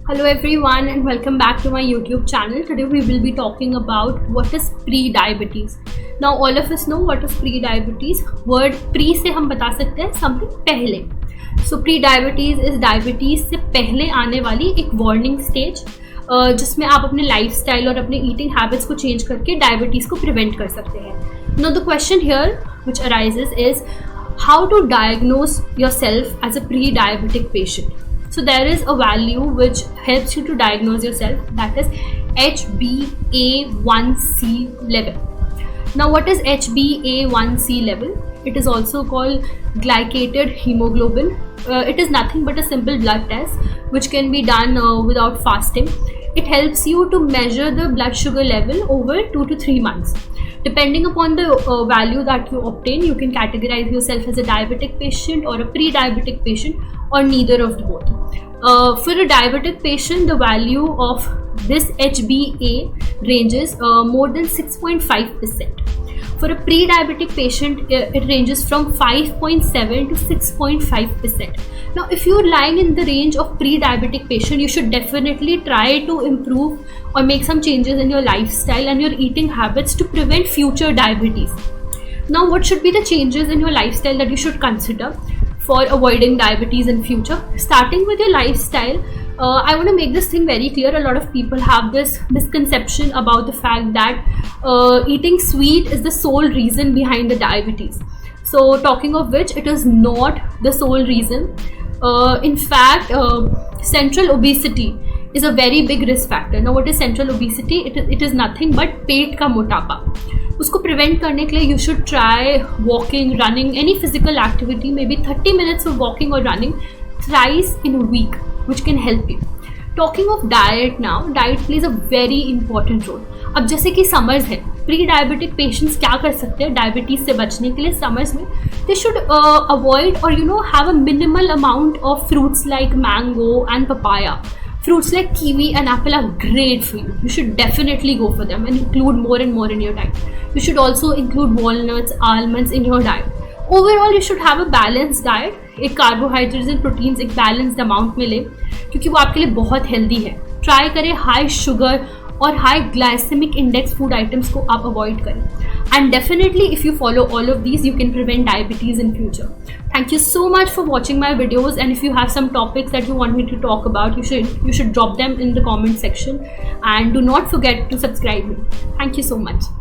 Hello everyone and welcome back to my YouTube channel. Today we will be talking about what is pre-diabetes. Now all of us know what is pre-diabetes. Word pre से हम बता सकते हैं something पहले. So pre-diabetes is diabetes से पहले आने वाली एक warning stage जिसमें आप अपने lifestyle और अपने eating habits को change करके diabetes को prevent कर सकते हैं. Now the question here which arises is how to diagnose yourself as a pre-diabetic patient. So there is a value which helps you to diagnose yourself, that is HbA1c level. Now what is HbA1c level? It is also called glycated hemoglobin. It is nothing but a simple blood test which can be done without fasting. It helps you to measure the blood sugar level over 2 to 3 months. Depending upon the value that you obtain, you can categorize yourself as a diabetic patient or a pre-diabetic patient or neither of both. For a diabetic patient, the value of this HbA ranges more than 6.5%. For a pre-diabetic patient, it ranges from 5.7 to 6.5%. Now, if you're lying in the range of pre-diabetic patient, you should definitely try to improve or make some changes in your lifestyle and your eating habits to prevent future diabetes. Now, what should be the changes in your lifestyle that you should consider for avoiding diabetes in future? Starting with your lifestyle, I want to make this thing very clear. A lot of people have this misconception about the fact that eating sweet is the sole reason behind the diabetes. So talking of which, it is not the sole reason. In fact, central obesity is a very big risk factor. Now what is central obesity? It is nothing but पेट का मोटापा. उसको prevent करने के लिए you should try walking, running, any physical activity, maybe 30 minutes of walking or running thrice in a week, which can help you. Talking of diet now, diet plays a very important role. अब जैसे कि summers है, pre diabetic patients क्या कर सकते हैं diabetes से बचने के लिए समर्स में? दे शुड अवॉइड और have a minimal amount of fruits like mango and papaya. Fruits like kiwi and apple are great for you. You should definitely go for them and include more and more in your diet. You should also include walnuts, almonds in your diet. Overall, you should have a balanced diet. एक carbohydrates and proteins एक balanced amount में ले क्योंकि वो आपके लिए बहुत healthy है. Try करें high sugar और high glycemic index food items को आप avoid करें. And definitely, if you follow all of these, you can prevent diabetes in future. Thank you so much for watching my videos, and if you have some topics that you want me to talk about, you should drop them in the comment section, and do not forget to subscribe me. Thank you so much.